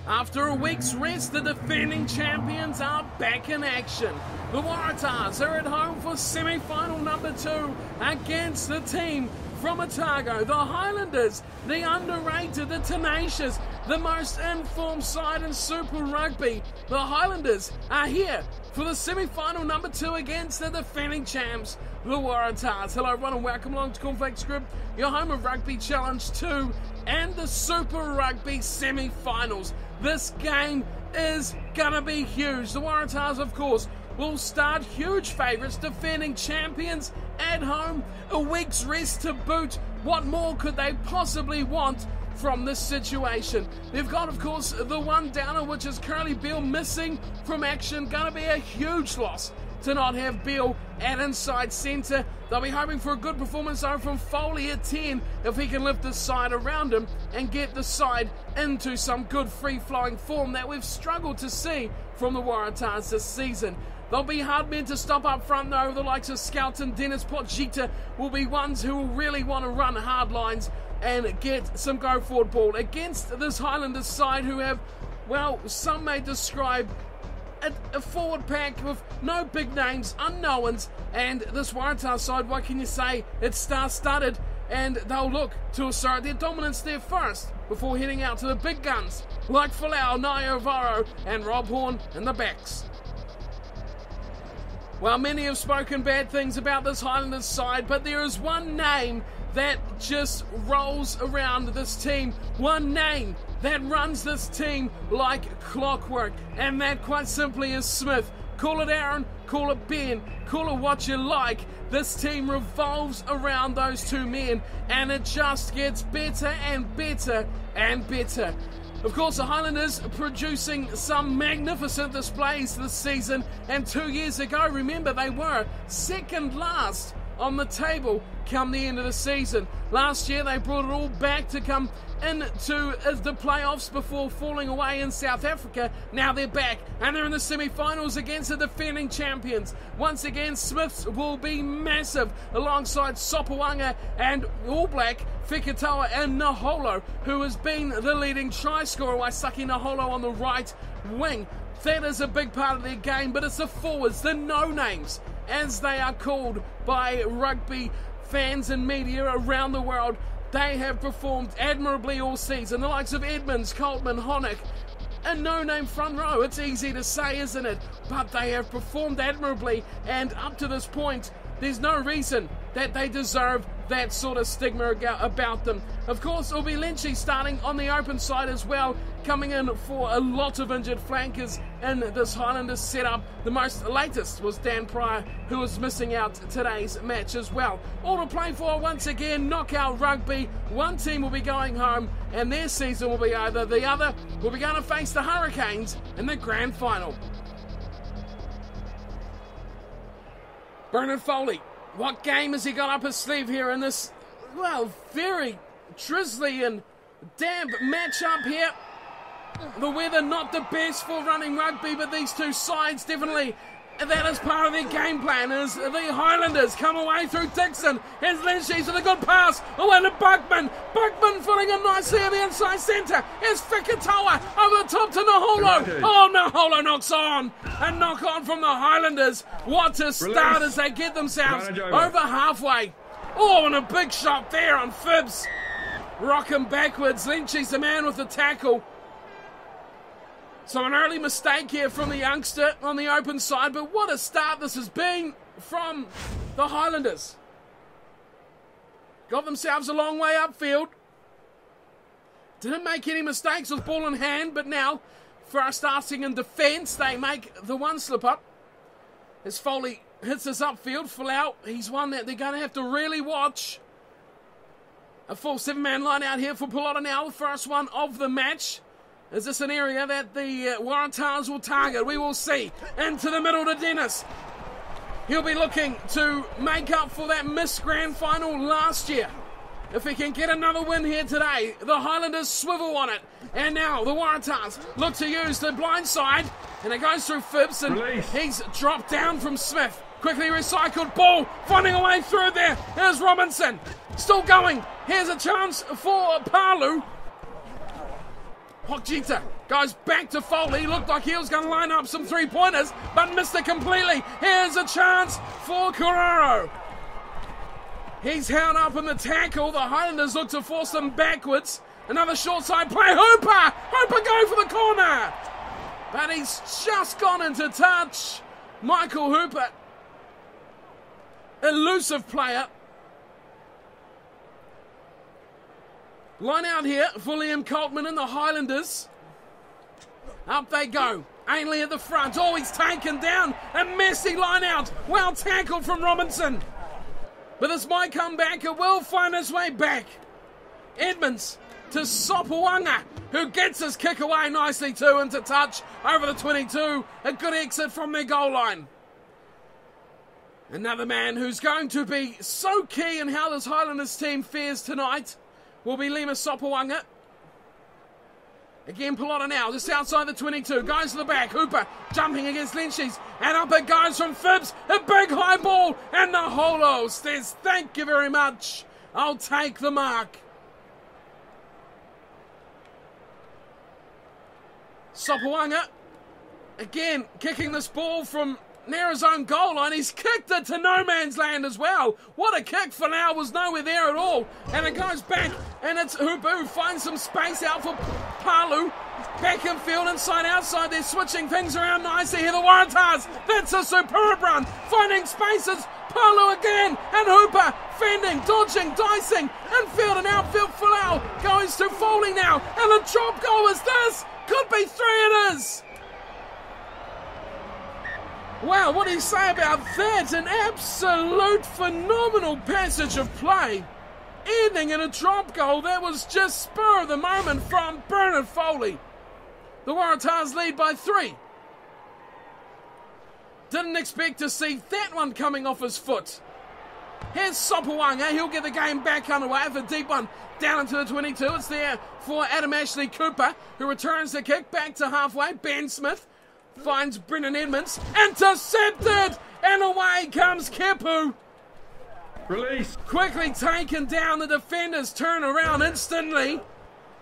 After a week's rest, the defending champions are back in action. The Waratahs are at home for semi-final number 2 against the team from Otago. The Highlanders, the underrated, the tenacious, the most informed side in Super Rugby. The Highlanders are here for the semi-final number 2 against the defending champs, the Waratahs. Hello everyone and welcome along to Cornflakes Group, your home of Rugby Challenge 2 and the Super Rugby semi-finals. This game is gonna be huge. The Waratahs, of course, will start huge favourites, defending champions at home, a week's rest to boot. What more could they possibly want from this situation? They've got, of course, the one downer, which is currently Beale missing from action. Gonna be a huge loss to not have Beale at inside centre. They'll be hoping for a good performance though from Foley at 10 if he can lift the side around him and get the side into some good free-flowing form that we've struggled to see from the Waratahs this season. They'll be hard men to stop up front though. The likes of Scout and Dennis Potgieter will be ones who will really want to run hard lines and get some go-forward ball against this Highlanders side who have, well, some may describe a forward pack with no big names, unknowns, and this Waratah side, what can you say? It's star-studded, and they'll look to assert their dominance there first before heading out to the big guns like Folau, Naivaro, and Rob Horn in the backs. Well, many have spoken bad things about this Highlanders side, but there is one name that just rolls around this team, one name that runs this team like clockwork, and that quite simply is Smith. Call it Aaron, call it Ben, call it what you like. This team revolves around those two men, and it just gets better and better and better. Of course, the Highlanders are producing some magnificent displays this season, and 2 years ago, remember, they were second last on the table come the end of the season. Last year, they brought it all back to come into the playoffs before falling away in South Africa. Now they're back, and they're in the semi-finals against the defending champions. Once again, Smiths will be massive alongside Sopawanga and All Black Fekitoa and Naholo, who has been the leading try scorer, while Saki Naholo on the right wing. That is a big part of their game, but it's the forwards, the no-names, as they are called by rugby fans and media around the world. They have performed admirably all season. The likes of Edmonds, Coltman, Honeck, a no-name front row. It's easy to say, isn't it? But they have performed admirably, and up to this point, there's no reason that they deserve that sort of stigma about them. Of course, it'll be Lynchy starting on the open side as well, coming in for a lot of injured flankers in this Highlanders setup. The most latest was Dan Pryor, who was missing out today's match as well. All to play for once again, knockout rugby. One team will be going home, and their season will be over. The other will be going to face the Hurricanes in the grand final. Bernard Foley, what game has he got up his sleeve here in this, well, very drizzly and damp matchup here? The weather not the best for running rugby, but these two sides definitely, that is part of their game plan, as the Highlanders come away through Dixon. Here's Lynchy with a good pass away to Buckman. Buckman filling in nicely on the inside centre. Here's Fekitoa over the top to Naholo. Oh, Naholo knocks on. A knock on from the Highlanders. What a start as they get themselves over halfway. Oh, and a big shot there on Phibbs. Rocking backwards. Lynchy's the man with the tackle. So an early mistake here from the youngster on the open side, but what a start this has been from the Highlanders. Got themselves a long way upfield. Didn't make any mistakes with ball in hand, but now, first starting in defence, they make the one slip up. As Foley hits this upfield, Folau, he's one that they're going to have to really watch. A full 7-man line out here for Pelota now, the first one of the match. Is this an area that the Waratahs will target? We will see. Into the middle to Dennis. He'll be looking to make up for that missed grand final last year. If he can get another win here today, the Highlanders swivel on it. And now the Waratahs look to use the blind side. And it goes through Phibbs, and he's dropped down from Smith. Quickly recycled ball, finding a way through there. Here's Robinson. Still going. Here's a chance for Palu. Hokjita goes back to Foley. Looked like he was going to line up some three-pointers, but missed it completely. Here's a chance for Coraro. He's held up in the tackle. The Highlanders look to force them backwards. Another short side play. Hooper! Hooper going for the corner. But he's just gone into touch. Michael Hooper. Elusive player. Line out here for Liam Coltman and the Highlanders. Up they go. Ainley at the front. Oh, he's taken down. A messy line out. Well tackled from Robinson. But this might come back. It will find its way back. Edmonds to Sopoaga, who gets his kick away nicely too into touch over the 22. A good exit from their goal line. Another man who's going to be so key in how this Highlanders team fares tonight will be Lima Sopoaga. Again, Pelota now, just outside the 22. Goes to the back. Hooper jumping against Lynchies. And up it goes from Phibbs. A big high ball. And the Holo says, thank you very much. I'll take the mark. Sopoaga, again, kicking this ball from near his own goal line. He's kicked it to no man's land as well. What a kick for now, was nowhere there at all. And it goes back, and it's Hooper who finds some space out for Palu. Back in field, inside, outside. They're switching things around nicely here. The Waratahs, that's a superb run. Finding spaces. Palu again, and Hooper fending, dodging, dicing. Infield and outfield Folau goes to Foley now. And the drop goal is this. Could be 3 it is. Wow, what do you say about that? An absolute phenomenal passage of play. Ending in a drop goal that was just spur of the moment from Bernard Foley. The Waratahs lead by 3. Didn't expect to see that one coming off his foot. Here's Sopoaga. He'll get the game back underway with a deep one down into the 22. It's there for Adam Ashley Cooper, who returns the kick back to halfway. Ben Smith finds Brennan Edmonds. Intercepted! And away comes Kepu. Release. Quickly taken down. The defenders turn around instantly.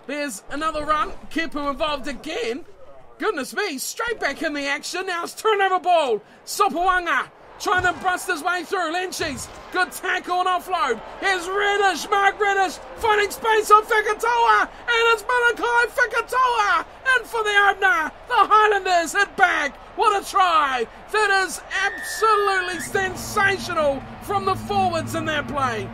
There's another run. Kepu involved again. Goodness me, straight back in the action. Now it's turnover ball. Sopoaga trying to bust his way through. Lynchies, good tackle and offload. Here's Reddish, Mark Reddish, finding space on Fikatoa. And it's Malachi Fikatoa. And for the opener, the Highlanders hit back. What a try. That is absolutely sensational from the forwards in their play.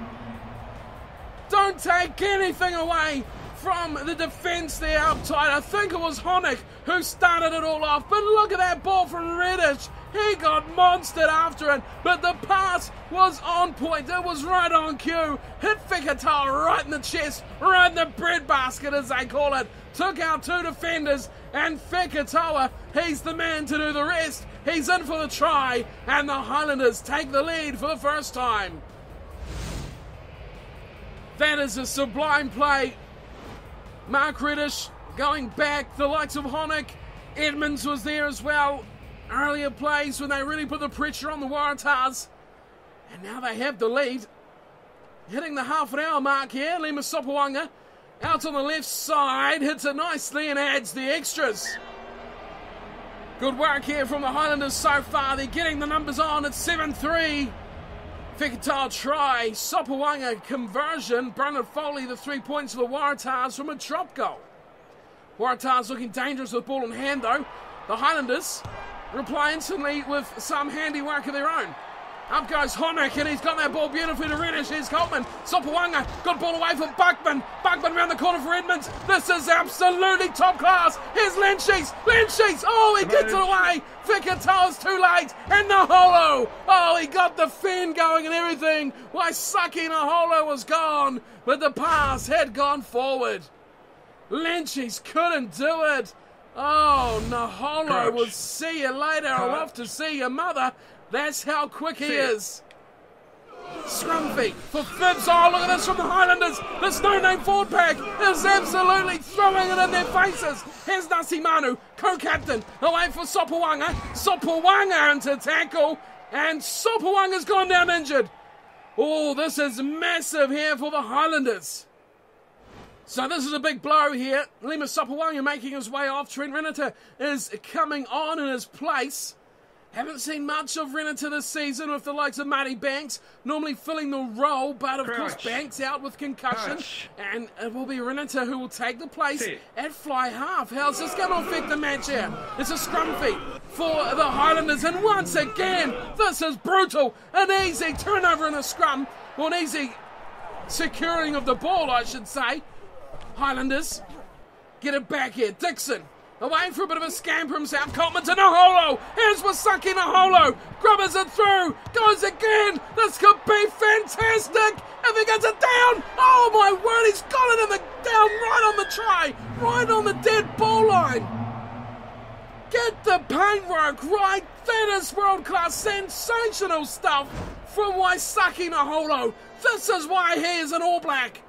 Don't take anything away from the defence there up tight. I think it was Honeck who started it all off. But look at that ball from Reddish. He got monstered after it. But the pass was on point. It was right on cue. Hit Fikatoa right in the chest. Right in the breadbasket, as they call it. Took out 2 defenders. And Fikatoa, he's the man to do the rest. He's in for the try. And the Highlanders take the lead for the first time. That is a sublime play. Mark Reddish going back, the likes of Honeck. Edmonds was there as well. Earlier plays when they really put the pressure on the Waratahs. And now they have the lead. Hitting the half an hour mark here. Lima Sopoaga out on the left side. Hits it nicely and adds the extras. Good work here from the Highlanders so far. They're getting the numbers on at 7-3. Fikatoa try, Sopoaga conversion, Bernard Foley the 3 points for the Waratahs from a drop goal. Waratahs looking dangerous with ball in hand though. The Highlanders reply instantly with some handiwork of their own. Up goes Honeck and he's got that ball beautifully to Reddish. Here's Coltman. Sopoaga, good ball away from Buckman. Buckman around the corner for Edmonds. This is absolutely top class. Here's Lynchies. Lynchies. Oh, he gets it away. Fikatoa's too late. And the Holo. Oh, he got the fin going and everything. Why, Saki Naholo was gone. But the pass had gone forward. Lynchies couldn't do it. Oh, Naholo will see you later. I'll off to see your mother. That's how quick he is. Scrumpy for Phibbs. Oh, look at this from the Highlanders. This no-name forward pack is absolutely throwing it in their faces. Here's Nasimanu, co-captain, away for Sopoaga. Sopoaga into tackle, and Sopoaga's gone down injured. Oh, this is massive here for the Highlanders. So this is a big blow here. Lima Sopawanga making his way off. Trent Renata is coming on in his place. Haven't seen much of Renata this season with the likes of Marty Banks, normally filling the role, but of course Banks out with concussion, and it will be Renata who will take the place at fly half. How's this going to affect the match here? It's a scrum feed for the Highlanders, and once again, this is brutal. An easy turnover in a scrum, or an easy securing of the ball, I should say. Highlanders get it back here. Dixon away for a bit of a scamper himself. Coltman to Naholo. Here's Wasaki Naholo. Grubbers it through. Goes again. This could be fantastic. If he gets it down. Oh my word. He's got it in the down right on the try. Right on the dead ball line. Get the paintwork right. That is world class. Sensational stuff from Waisaki Naholo. This is why he is an All Black.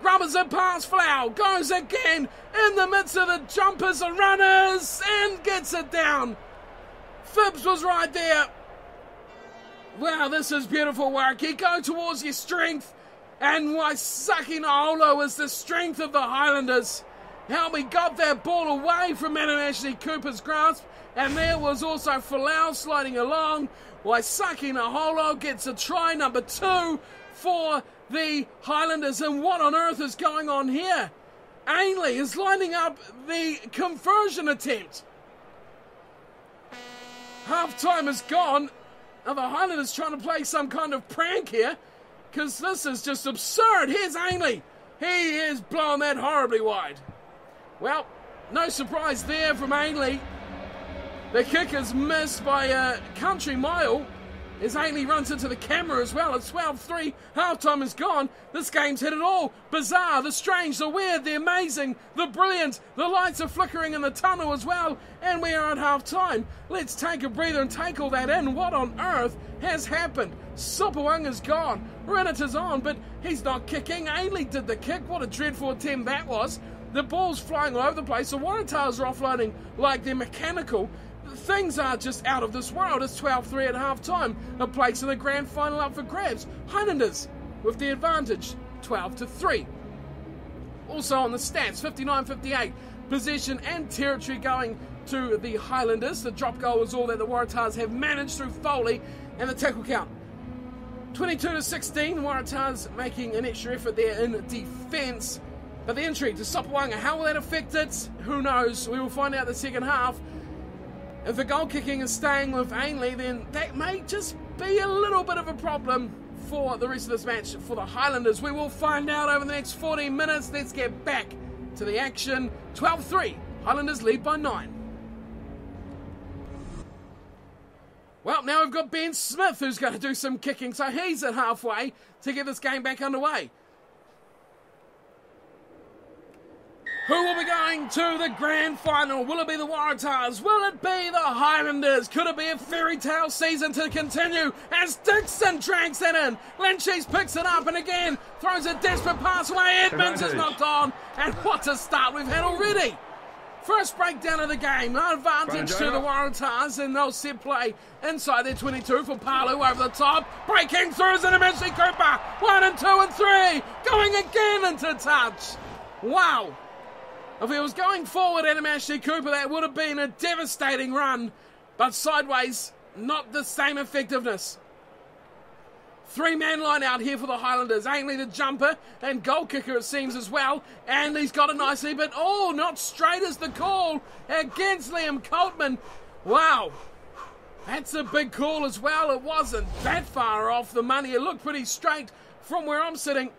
Grubbers it past Flow, goes again in the midst of the jumpers and runners and gets it down. Phibbs was right there. Wow, this is beautiful work. You go towards your strength, and Waisaki Naholo is the strength of the Highlanders. How we got that ball away from Adam Ashley Cooper's grasp, and there was also Falau sliding along. Waisaki Naholo gets a try number 2 for the Highlanders, and what on earth is going on here? Ainley is lining up the conversion attempt. Half-time is gone. Are the Highlanders trying to play some kind of prank here? Because this is just absurd. Here's Ainley. He is blowing that horribly wide. Well, no surprise there from Ainley. The kick is missed by a country mile. As Ainley runs into the camera as well. It's 12-3. Halftime is gone. This game's hit it all. Bizarre, the strange, the weird, the amazing, the brilliant. The lights are flickering in the tunnel as well. And we are at halftime. Let's take a breather and take all that in. What on earth has happened? Sopawanga's gone. Renata's on, but he's not kicking. Ainley did the kick. What a dreadful attempt that was. The ball's flying all over the place. The Waratahs are offloading like they're mechanical. Things are just out of this world. It's 12-3 at half-time. A place in the grand final up for grabs. Highlanders with the advantage, 12-3. Also on the stats, 59-58. Possession and territory going to the Highlanders. The drop goal was all that the Waratahs have managed through Foley, and the tackle count, 22-16. Waratahs making an extra effort there in defence. But the entry to Sopawanga, how will that affect it? Who knows? We will find out the second half. If the goal kicking is staying with Ainley, then that may just be a little bit of a problem for the rest of this match for the Highlanders. We will find out over the next 14 minutes. Let's get back to the action. 12-3. Highlanders lead by 9. Well, now we've got Ben Smith who's going to do some kicking. So he's at halfway to get this game back underway. Who will be going to the grand final? Will it be the Waratahs? Will it be the Highlanders? Could it be a fairy tale season to continue as Dixon drags that in? Lynchies picks it up and again throws a desperate pass away. Edmonds is knocked on. And what a start we've had already. First breakdown of the game. Advantage to the Waratahs, and they'll set play inside their 22 for Palu over the top. Breaking through is an Ashley Cooper. 1 and 2 and 3. Going again into touch. Wow. If he was going forward, Adam Ashley Cooper, that would have been a devastating run. But sideways, not the same effectiveness. 3-man line out here for the Highlanders. Ainley the jumper and goal kicker, it seems, as well. And he's got it nicely, but not straight as the call against Liam Coltman. Wow. That's a big call as well. It wasn't that far off the money. It looked pretty straight from where I'm sitting.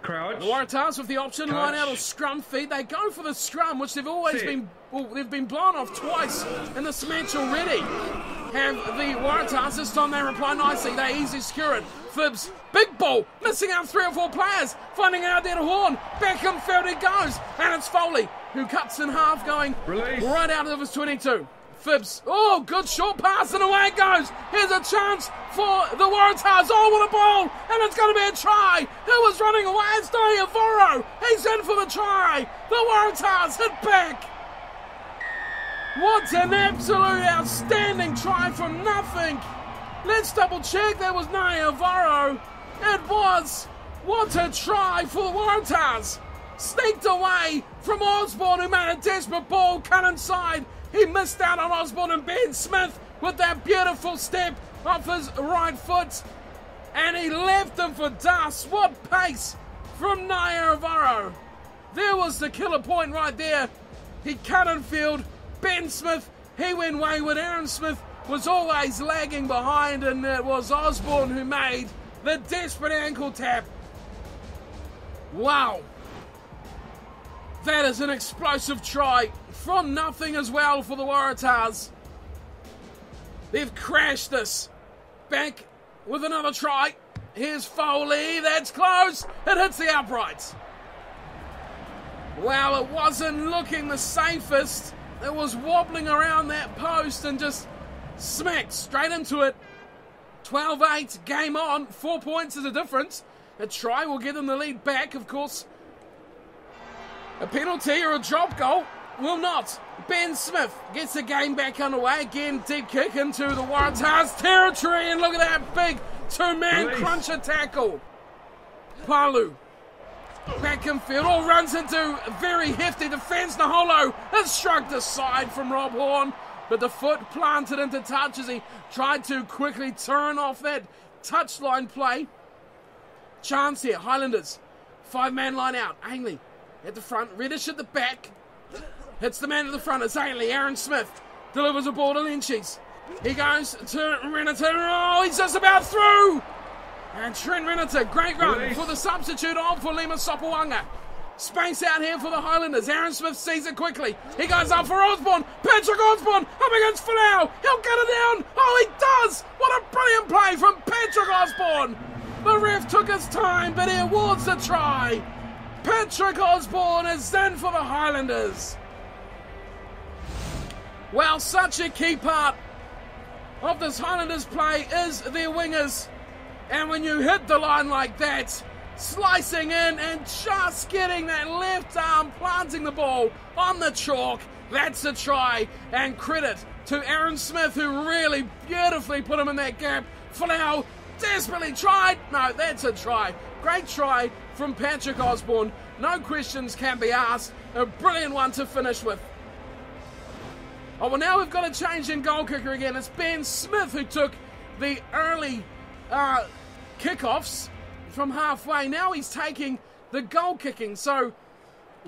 Crouch. The Waratahs with the option, line out or scrum feed. They go for the scrum, which they've always been, they've been blown off twice in this match already. Have the Waratahs, this time they reply nicely. They easily secure it. Phibbs, big ball, missing out 3 or 4 players. Finding out there to Horn. Back in field it goes. And it's Foley who cuts in half, going right out of his 22. Phibbs, good short pass and away it goes. Here's a chance for the Waratahs. What a ball, and it's going to be a try. Who was running away? It's Tony Avoro. He's in for the try. The Waratahs hit back. What an absolute outstanding try from nothing. Let's double check. That was Naya Avoro. It was What a try for the Waratahs. Sneaked away from Osborne, who made a desperate ball cut inside. He missed out on Osborne, and Ben Smith with that beautiful step off his right foot. And he left them for dust. What pace from Naivaro. There was the killer point right there. He cut in field. Ben Smith, he went wayward. Aaron Smith was always lagging behind, and it was Osborne who made the desperate ankle tap. Wow. That is an explosive try from nothing as well for the Waratahs. They've crashed this. Back with another try. Here's Foley. That's close. It hits the uprights. Well, it wasn't looking the safest. It was wobbling around that post and just smacked straight into it. 12-8, game on. 4 points is a difference. A try will get them the lead back, of course. A penalty or a drop goal will not. Ben Smith gets the game back underway. Again, deep kick into the Waratahs territory. And look at that big two-man cruncher tackle. Palu back in field. All runs into very hefty defence. Naholo is shrugged aside from Rob Horn. But the foot planted into touch as he tried to quickly turn off that touchline play. Chance here. Highlanders. 5-man line out. Ainley at the front. Reddish at the back. Hits the man at the front. It's Ainley. Aaron Smith delivers a ball to Lynchies. He goes to Renata. Oh, he's just about through. And Trent Renata, great run for the substitute on for Lima Sopawanga. Space out here for the Highlanders. Aaron Smith sees it quickly. He goes up for Osborne. Patrick Osborne up against Folau. He'll get it down. Oh, he does. What a brilliant play from Patrick Osborne. The ref took his time, but he awards the try. Patrick Osborne is in for the Highlanders. Well, such a key part of this Highlanders play is their wingers. And when you hit the line like that, slicing in and just getting that left arm, planting the ball on the chalk, that's a try. And credit to Aaron Smith, who really beautifully put him in that gap. Folau desperately tried. No, that's a try. Great try from Patrick Osborne. No questions can be asked. A brilliant one to finish with. Oh, well, now we've got a change in goal kicker again. It's Ben Smith who took the early kickoffs from halfway. Now he's taking the goal kicking. So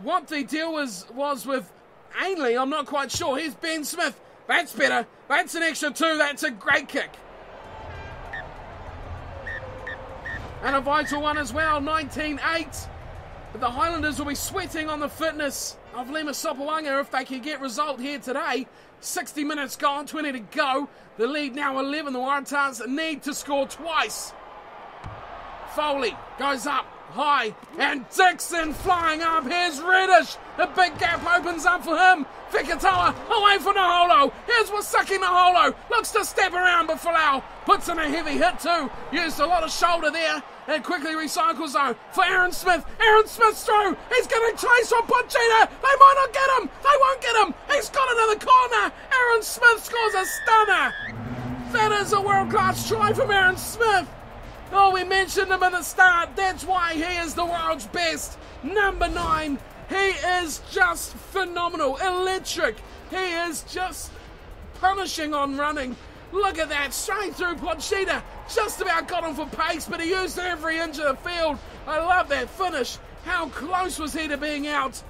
what the deal was with Ainley, I'm not quite sure. Here's Ben Smith. That's better. That's an extra 2. That's a great kick. And a vital one as well. 19-8. But the Highlanders will be sweating on the fitness of Lima Sopawanga if they can get result here today. 60 minutes gone, 20 to go. The lead now 11. The Waratahs need to score twice. Foley goes up high, and Dixon flying up. Here's Reddish. The big gap opens up for him. Fikatoa away for Naholo. Here's Wasaki Naholo. Looks to step around, but Folau puts in a heavy hit too. Used a lot of shoulder there and quickly recycles though for Aaron Smith. Aaron Smith's through. He's getting chased from Pochita. They might not get him. They won't get him. He's got another corner. Aaron Smith scores a stunner. That is a world-class try from Aaron Smith. Oh, we mentioned him at the start. That's why he is the world's best. Number 9. He is just phenomenal. Electric. He is just punishing on running. Look at that. Straight through Pochita. Just about got him for pace, but he used every inch of the field. I love that finish. How close was he to being out?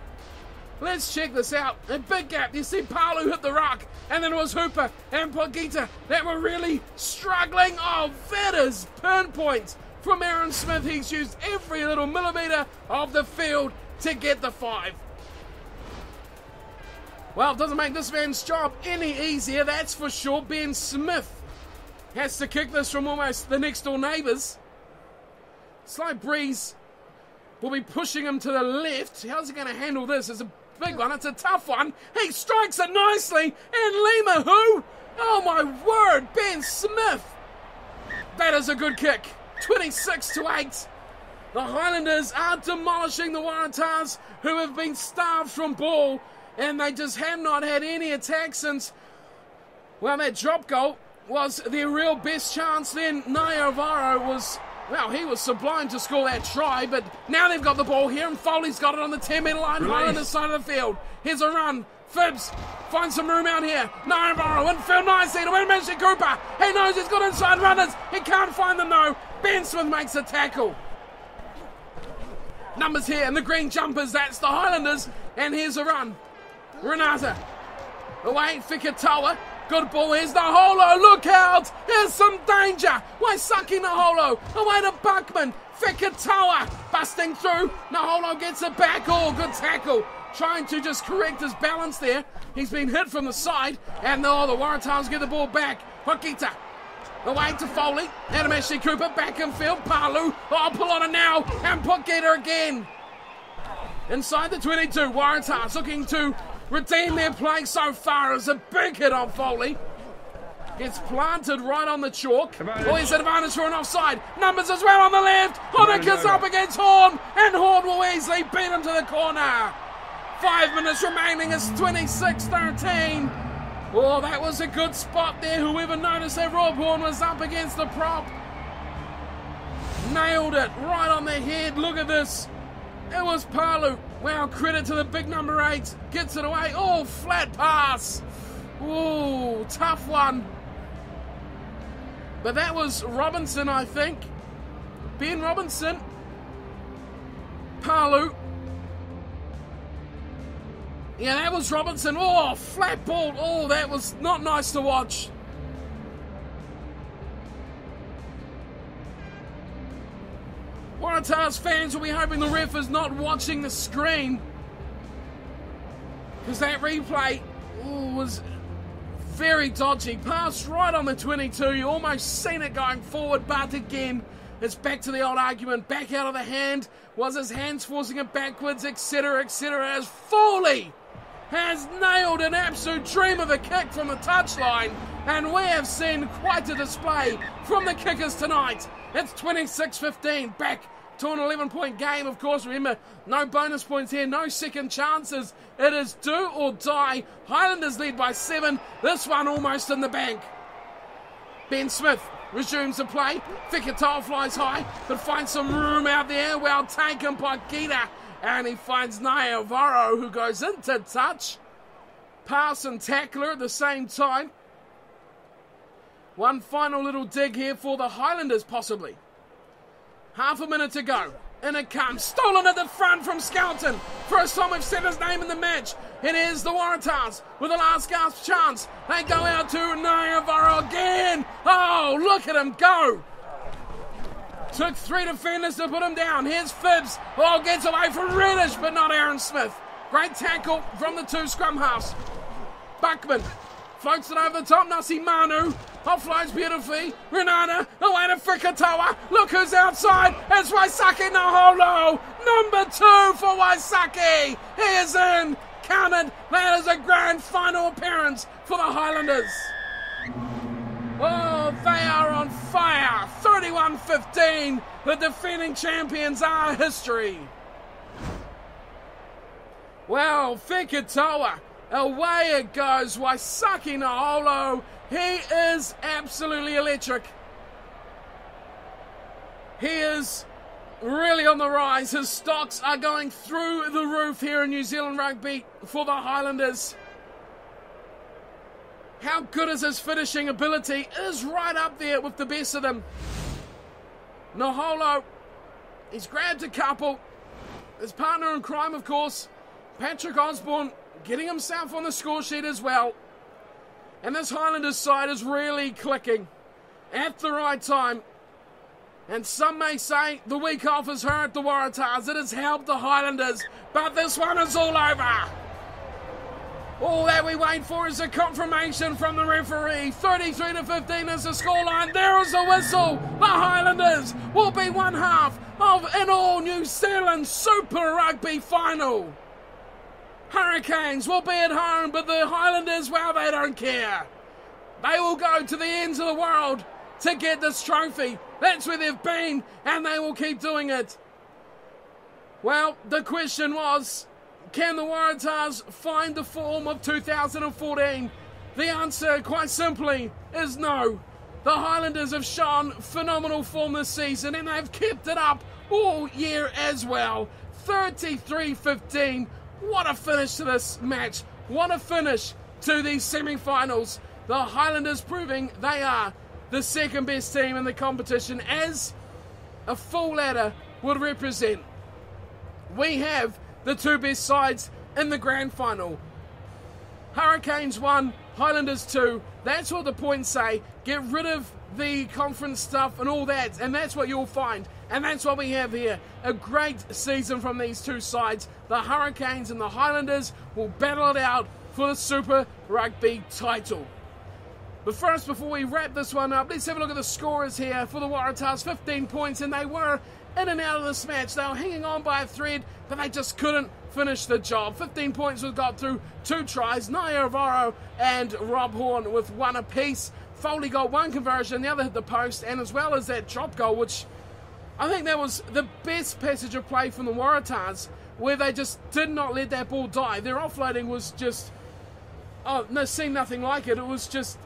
Let's check this out. A big gap. You see Palu hit the rock, and then it was Hooper and Pogita that were really struggling. Oh, that is pinpoint from Aaron Smith. He's used every little millimetre of the field to get the 5. Well, it doesn't make this man's job any easier, that's for sure. Ben Smith has to kick this from almost the next door neighbours. Slight breeze will be pushing him to the left. How's he going to handle this? It's a big one. It's a tough one. He strikes it nicely. And Lima, who? Oh, my word. Ben Smith. That is a good kick. 26-8. The Highlanders are demolishing the Waratahs, who have been starved from ball. And they just have not had any attack since, well, that drop goal was their real best chance. Then Naivaro was Well, he was sublime to score that try, but now they've got the ball here, and Foley's got it on the 10-metre line, Highlanders side of the field. Here's a run. Phibbs finds some room out here. Naivaro infield nicely to win Mitchell Cooper. He knows he's got inside runners. He can't find them though. Ben Smith makes a tackle. Numbers here and the green jumpers. That's the Highlanders. And here's a run. Renata. Away, Fikatawa. Good ball. Here's Naholo. Look out. Here's some danger. Waisaki Naholo. Away to Buckman. Fikatawa busting through. Naholo gets it back. Oh, good tackle. Trying to just correct his balance there. He's been hit from the side. And the Waratahs get the ball back. Hokita. Away to Foley. Adam Ashley Cooper back in field. Palu. Oh, pull on it now. And Puketa again. Inside the 22. Waratahs looking to redeem their play so far as a big hit on Foley. Gets planted right on the chalk. Oh, he's an advantage for an offside. Numbers as well on the left. Honeker's up against Horn. And Horn will easily beat him to the corner. 5 minutes remaining. It's 26-13. Oh, that was a good spot there. Whoever noticed that Rob Horn was up against the prop. Nailed it right on the head. Look at this. It was Palu. Wow, credit to the big number 8. Gets it away. Oh, flat pass. Ooh, tough one. But that was Robinson, I think. Ben Robinson. Palu. Yeah, that was Robinson. Oh, flat ball. Oh, that was not nice to watch. Waratahs fans will be hoping the ref is not watching the screen, because that replay was very dodgy. Passed right on the 22. You almost seen it going forward, but again, it's back to the old argument. Back out of the hand. Was his hands forcing it backwards, etc., etc. As Foley has nailed an absolute dream of a kick from the touchline, and we have seen quite a display from the kickers tonight. It's 26-15, back to an 11-point game, of course. Remember, no bonus points here, no second chances. It is do or die. Highlanders lead by 7. This one almost in the bank. Ben Smith resumes the play. Fikatawa flies high, but finds some room out there. Well taken by Gita. And he finds Naivaro, who goes into touch. Pass and tackler at the same time. One final little dig here for the Highlanders, possibly. Half a minute to go. In it comes. Stolen at the front from Skelton. First time we've said his name in the match. It is the Waratahs with a last gasp chance. They go out to Naivaro again. Oh, look at him go. Took 3 defenders to put him down. Here's Phibbs. Oh, gets away from Reddish, but not Aaron Smith. Great tackle from the 2 scrum halves. Buckman floats it over the top. Nasi Manu offloads beautifully. Renata away to Fikatawa. Look who's outside. It's Waisaki Naholo. Number 2 for Waisaki. He is in. Counted. That is a grand final appearance for the Highlanders. Oh, they are on fire. 31-15. The defending champions are history. Well, Fikatawa. Away it goes. Waisaki Naholo. He is absolutely electric. He is really on the rise. His stocks are going through the roof here in New Zealand rugby for the Highlanders. How good is his finishing ability? Is right up there with the best of them. Naholo, he's grabbed a couple. His partner in crime, of course, Patrick Osborne, getting himself on the score sheet as well. And this Highlanders side is really clicking at the right time. And some may say the week off has hurt the Waratahs. It has helped the Highlanders. But this one is all over. All that we wait for is a confirmation from the referee. 33-15 is the scoreline. There is a whistle. The Highlanders will be one half of an all New Zealand Super Rugby final. Hurricanes will be at home, but the Highlanders, well, they don't care. They will go to the ends of the world to get this trophy. That's where they've been, and they will keep doing it. Well, the question was, can the Waratahs find the form of 2014? The answer, quite simply, is no. The Highlanders have shown phenomenal form this season, and they've kept it up all year as well. 33-15. What a finish to this match. What a finish to these semi-finals. The Highlanders proving they are the second best team in the competition, as a full ladder would represent. We have the two best sides in the grand final. Hurricanes 1, Highlanders 2. That's what the points say. Get rid of the conference stuff and all that, and that's what you'll find. And that's what we have here. A great season from these two sides. The Hurricanes and the Highlanders will battle it out for the Super Rugby title. But first, before we wrap this one up, let's have a look at the scorers here for the Waratahs. 15 points, and they were in and out of this match. They were hanging on by a thread, but they just couldn't finish the job. 15 points was got through 2 tries. Naya Avaro and Rob Horn with 1 apiece. Foley got 1 conversion, the other hit the post, and as well as that drop goal, which I think that was the best passage of play from the Waratahs, where they just did not let that ball die. Their offloading was just, seen nothing like it. It was just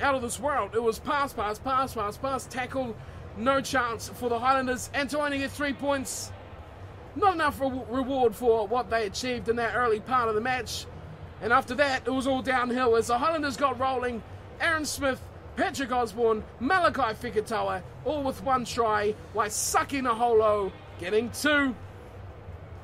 out of this world. It was pass, tackle, no chance for the Highlanders, and to only get 3 points, not enough reward for what they achieved in that early part of the match. And after that, it was all downhill as the Highlanders got rolling. Aaron Smith, Patrick Osborne, Malachi Feketoa, all with 1 try, while Saki Naholo getting 2.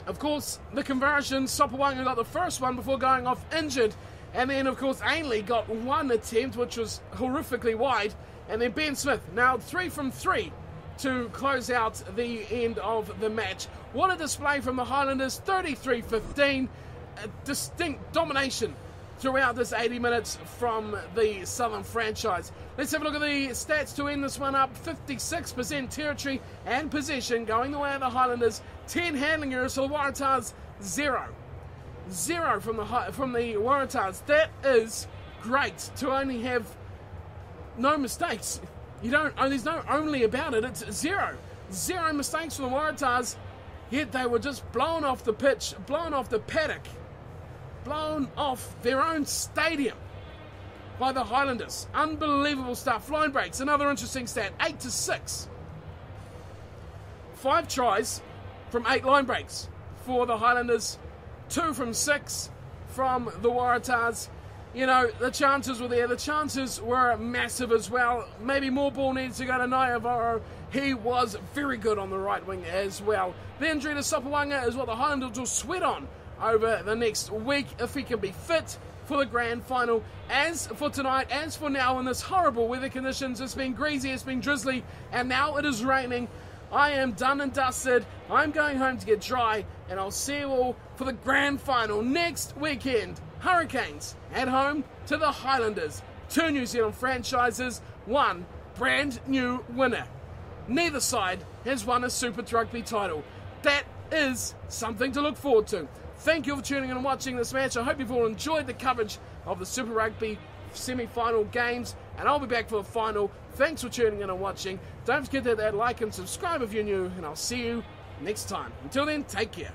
Of course, the conversion, Sopawanga got the first one before going off injured. And then, of course, Ainley got 1 attempt, which was horrifically wide. And then Ben Smith nailed 3 from 3 to close out the end of the match. What a display from the Highlanders, 33-15. A distinct domination throughout this 80 minutes from the Southern franchise. Let's have a look at the stats to end this one up. 56% territory and possession going the way of the Highlanders. 10 handling errors for the Waratahs, 0. 0 from the Waratahs. That is great to only have no mistakes. There's no only about it. It's 0. 0 mistakes from the Waratahs. Yet they were just blown off the pitch, blown off the paddock, blown off their own stadium by the Highlanders. Unbelievable stuff. Line breaks, another interesting stat. 8-6. 5 tries from 8 line breaks for the Highlanders. 2 from 6 from the Waratahs. You know, the chances were there. The chances were massive as well. Maybe more ball needs to go to Naivaro. He was very good on the right wing as well. The injury to Sopawanga is what the Highlanders will sweat on over the next week if he can be fit for the grand final. As for tonight, as for now, in this horrible weather conditions, it's been greasy, it's been drizzly, and now it is raining. I am done and dusted. I'm going home to get dry, and I'll see you all for the grand final next weekend. Hurricanes at home to the Highlanders. 2 New Zealand franchises, 1 brand new winner. Neither side has won a Super Rugby title. That is something to look forward to. Thank you for tuning in and watching this match. I hope you've all enjoyed the coverage of the Super Rugby semi-final games, and I'll be back for the final. Thanks for tuning in and watching. Don't forget to hit that like and subscribe if you're new, and I'll see you next time. Until then, take care.